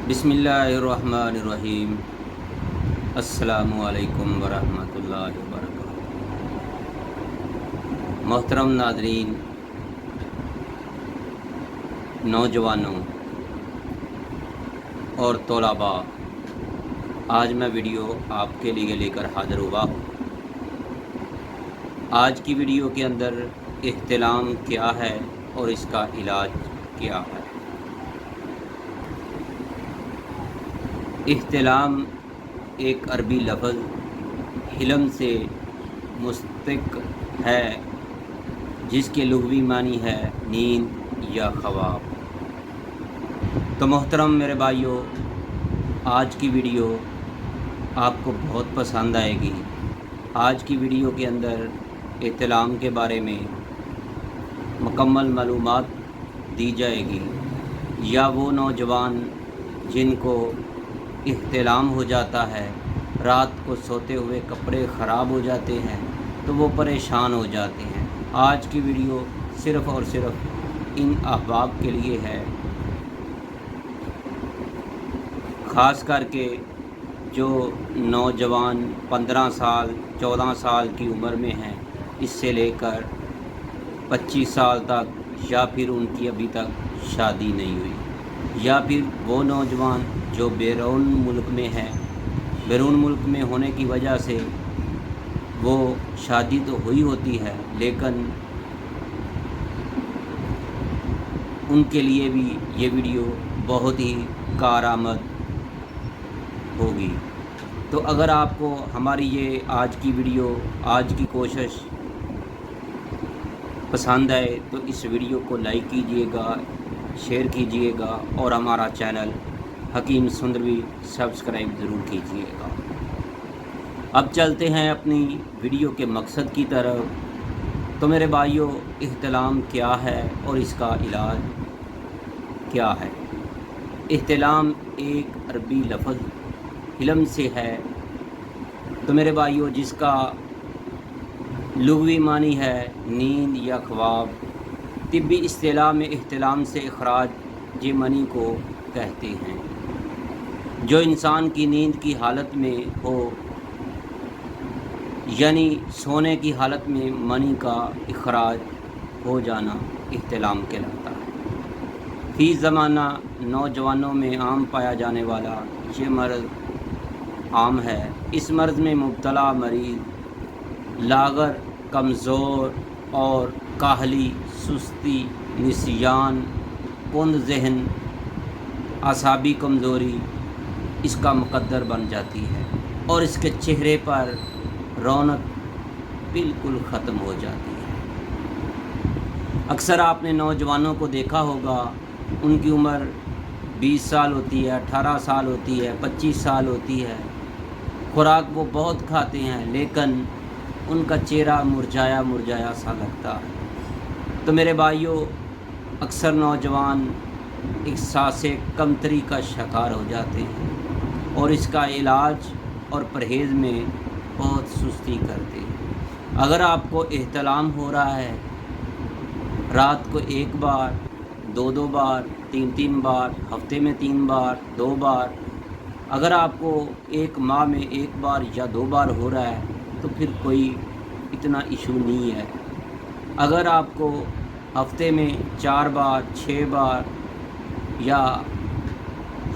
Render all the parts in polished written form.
बिस्मिल्लाहिर्रहमानिर्रहीम। अस्सलामुअलैकुम वरहमतुल्लाहि वबरकातुहू। मोहतरम नाज़रीन, नौजवानों और तलबा, आज मैं वीडियो आपके लिए लेकर हाज़िर हुआ हूँ। आज की वीडियो के अंदर इह्तिलाम क्या है और इसका इलाज क्या है। इह्तिलाम एक अरबी लफ्ज़ हिलम से मुश्तक़ है, जिसके लुग़वी मानी है नींद या ख्वाब। तो मोहतरम मेरे भाइयों, आज की वीडियो आपको बहुत पसंद आएगी। आज की वीडियो के अंदर इह्तिलाम के बारे में मुकम्मल मालूमात दी जाएगी, या वो नौजवान जिनको इह्तिलाम हो जाता है, रात को सोते हुए कपड़े ख़राब हो जाते हैं तो वो परेशान हो जाते हैं। आज की वीडियो सिर्फ़ और सिर्फ इन अहबाब के लिए है, ख़ास करके जो नौजवान 15 साल 14 साल की उम्र में हैं, इससे लेकर 25 साल तक, या फिर उनकी अभी तक शादी नहीं हुई, या फिर वो नौजवान जो बैरून मुल्क में है। बैरून मुल्क में होने की वजह से वो शादी तो हुई होती है, लेकिन उनके लिए भी ये वीडियो बहुत ही कारआमद होगी। तो अगर आपको हमारी ये आज की वीडियो, आज की कोशिश पसंद आए तो इस वीडियो को लाइक कीजिएगा, शेयर कीजिएगा और हमारा चैनल हकीम सुंदरवी सब्सक्राइब ज़रूर कीजिएगा। अब चलते हैं अपनी वीडियो के मकसद की तरफ। तो मेरे भाइयों, इह्तिलाम क्या है और इसका इलाज क्या है। इह्तिलाम एक अरबी लफ्ज़ हिलम से है, तो मेरे भाइयों, जिसका लुग़वी मानी है नींद या ख्वाब। तिब्बी इस्तिलाह में इह्तिलाम से इखराज मनी को कहते हैं। जो इंसान की नींद की हालत में हो, यानी सोने की हालत में मनी का इखराज हो जाना, इह्तिलाम कहलाता है। फ़ी ज़माना नौजवानों में आम पाया जाने वाला ये मर्ज़ आम है। इस मर्ज़ में मुब्तला मरीज़ लागर, कमज़ोर और काहली, सुस्ती, निसियान, कुंद ज़हन, आसाबी कमज़ोरी इसका मुक़द्दर बन जाती है और इसके चेहरे पर रौनक बिल्कुल ख़त्म हो जाती है। अक्सर आपने नौजवानों को देखा होगा, उनकी उम्र 20 साल होती है, 18 साल होती है, 25 साल होती है। खुराक वो बहुत खाते हैं, लेकिन उनका चेहरा मुरझाया मुरझाया सा लगता है। तो मेरे भाइयों, अक्सर नौजवान एहसास कमतरी का शिकार हो जाते हैं और इसका इलाज और परहेज़ में बहुत सुस्ती करते हैं। अगर आपको इह्तिलाम हो रहा है, रात को एक बार, दो बार, तीन बार, हफ्ते में 3 बार, 2 बार, अगर आपको एक माह में 1 बार या 2 बार हो रहा है तो फिर कोई इतना इशू नहीं है। अगर आपको हफ्ते में 4 बार, 6 बार या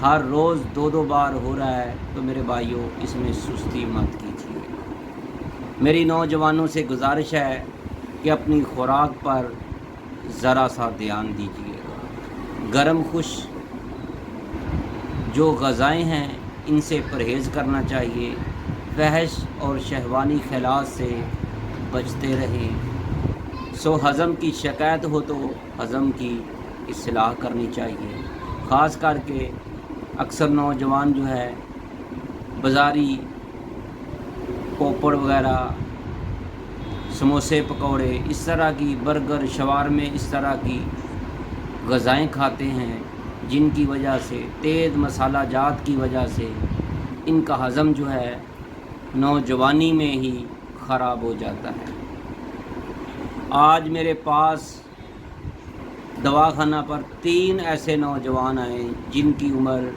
हर रोज़ 2 बार हो रहा है तो मेरे भाइयों, इसमें सुस्ती मत कीजिए। मेरी नौजवानों से गुजारिश है कि अपनी खुराक पर ज़रा सा ध्यान दीजिएगा। गरम खुश जो ग़ज़ाएँ हैं, इनसे परहेज़ करना चाहिए। फहश और शहवानी ख़यालात से बचते रहें। हज़म की शिकायत हो तो हज़म की इस्लाह करनी चाहिए। ख़ास करके अक्सर नौजवान जो है बाज़ारी पोपड़ वग़ैरह, समोसे, पकौड़े, इस तरह की बर्गर, शवारमे, इस तरह की ग़ज़ाएँ खाते हैं, जिनकी वजह से तेज़ मसाला जात की वजह से इनका हज़म जो है नौजवानी में ही ख़राब हो जाता है। आज मेरे पास दवाखाना पर 3 ऐसे नौजवान आए जिनकी उम्र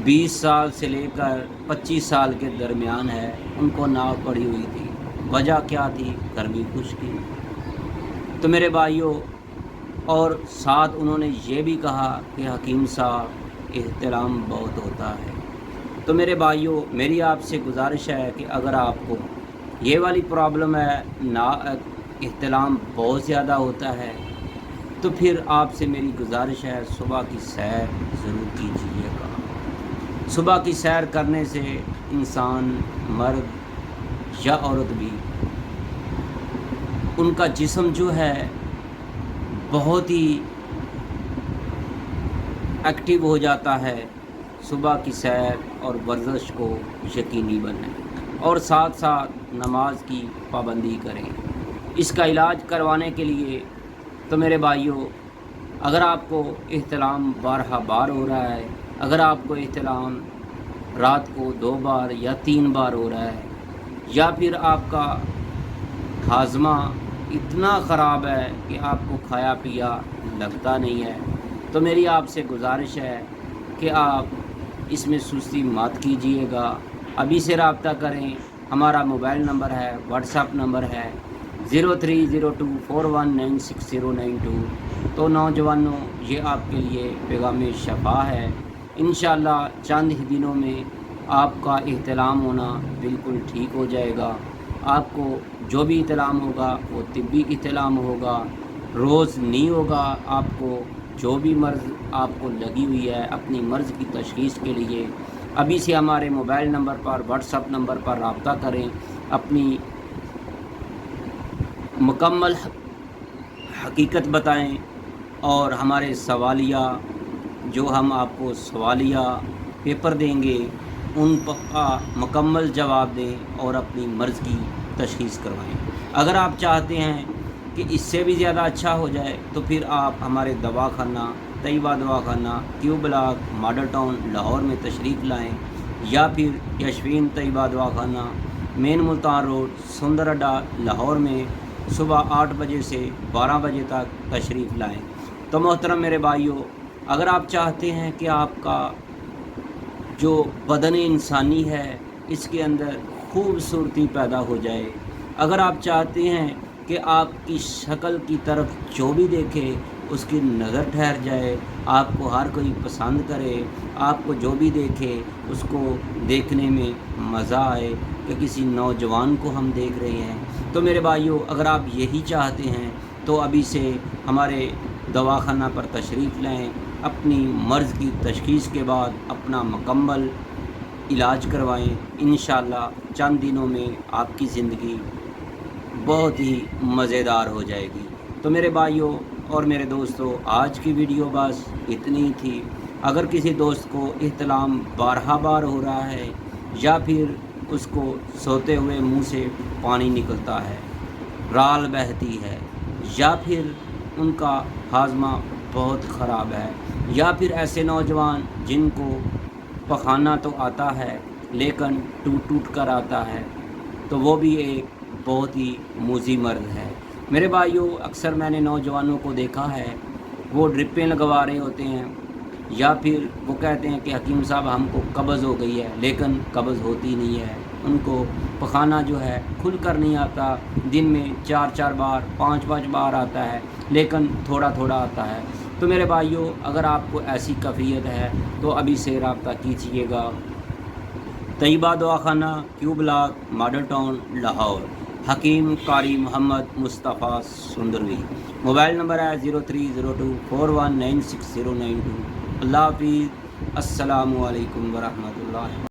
20 साल से लेकर 25 साल के दरमियान है, उनको नाव पड़ी हुई थी। वजह क्या थी? गर्मी खुश्की। तो मेरे भाइयों, और साथ उन्होंने ये भी कहा कि हकीम साहब एहतराम बहुत होता है। तो मेरे भाइयों, मेरी आपसे गुजारिश है कि अगर आपको ये वाली प्रॉब्लम है, ना एहतराम बहुत ज़्यादा होता है, तो फिर आपसे मेरी गुजारिश है सुबह की सैर ज़रूर कीजिएगा। सुबह की सैर करने से इंसान, मर्द या औरत भी, उनका जिस्म जो है बहुत ही एक्टिव हो जाता है। सुबह की सैर और वर्जिश को यकीनी बनाएं और साथ साथ नमाज की पाबंदी करें। इसका इलाज करवाने के लिए तो मेरे भाइयों, अगर आपको एहतलाम बार हो रहा है, अगर आपको एहतलाम रात को 2 बार या 3 बार हो रहा है, या फिर आपका हाजमा इतना ख़राब है कि आपको खाया पिया लगता नहीं है, तो मेरी आपसे गुजारिश है कि आप इसमें सुस्ती मत कीजिएगा। अभी से रब्ता करें। हमारा मोबाइल नंबर है, व्हाट्सएप नंबर है 0302419692। तो नौजवानों, ये आपके लिए पैगाम शफा है। इंशाअल्लाह चंद ही दिनों में आपका एहतलाम होना बिल्कुल ठीक हो जाएगा। आपको जो भी इतलाम होगा वो तिब्बी इतलाम होगा, रोज़ नहीं होगा। आपको जो भी मर्ज़ आपको लगी हुई है, अपनी मर्ज़ की तशख़ीस के लिए अभी से हमारे मोबाइल नंबर पर, व्हाट्सएप नंबर पर रब्ता करें। अपनी मुकम्मल हकीकत बताएं और हमारे सवालिया, जो हम आपको सवालिया पेपर देंगे, उन का मुकम्मल जवाब दें और अपनी मर्ज़ की तशख़ीस करवाएं। अगर आप चाहते हैं कि इससे भी ज़्यादा अच्छा हो जाए, तो फिर आप हमारे दवाखाना तैयबा दवाखाना, Q block, model town Lahore में तशरीफ़ लाएँ, या फिर यशवीन तैयबा दवाखाना, मेन मुल्तान रोड, सुंदर अड्डा लाहौर में सुबह 8 बजे से 12 बजे तक तशरीफ़ लाएँ। तो मोहतरम मेरे भाइयों, अगर आप चाहते हैं कि आपका जो बदन इंसानी है इसके अंदर खूबसूरती पैदा हो जाए, अगर आप चाहते हैं कि आपकी शक्ल की तरफ जो भी देखे उसकी नज़र ठहर जाए, आपको हर कोई पसंद करे, आपको जो भी देखे उसको देखने में मज़ा आए कि किसी नौजवान को हम देख रहे हैं, तो मेरे भाइयों, अगर आप यही चाहते हैं तो अभी से हमारे दवाखाना पर तशरीफ़ लें। अपनी मर्ज़ की तशख़ीस के बाद अपना मुकम्मल इलाज करवाएं। इंशाअल्लाह चंद दिनों में आपकी ज़िंदगी बहुत ही मज़ेदार हो जाएगी। तो मेरे भाइयों और मेरे दोस्तों, आज की वीडियो बस इतनी ही थी। अगर किसी दोस्त को एहतलाम बार हो रहा है, या फिर उसको सोते हुए मुंह से पानी निकलता है, राल बहती है, या फिर उनका हाजमा बहुत ख़राब है, या फिर ऐसे नौजवान जिनको पखाना तो आता है लेकिन टूट कर आता है, तो वो भी एक बहुत ही मूजी मर्द है। मेरे भाइयों, अक्सर मैंने नौजवानों को देखा है, वो ड्रिपें लगवा रहे होते हैं, या फिर वो कहते हैं कि हकीम साहब हमको कब्ज़ हो गई है, लेकिन कब्ज़ होती नहीं है। उनको पखाना जो है खुल कर नहीं आता, दिन में 4 बार 5 बार आता है, लेकिन थोड़ा आता है। तो मेरे भाइयों, अगर आपको ऐसी कैफियत है तो अभी से रब्ता कीजिएगा। तैयबा दवाखाना, Q block, model town Lahore, हकीम कारी मोहम्मद मुस्तफ़ा सुंदरवी। मोबाइल नंबर है 0302419692। अल्लाह हाफिज़। अस्सलामु अलैकुम वरहमतुल्लाह।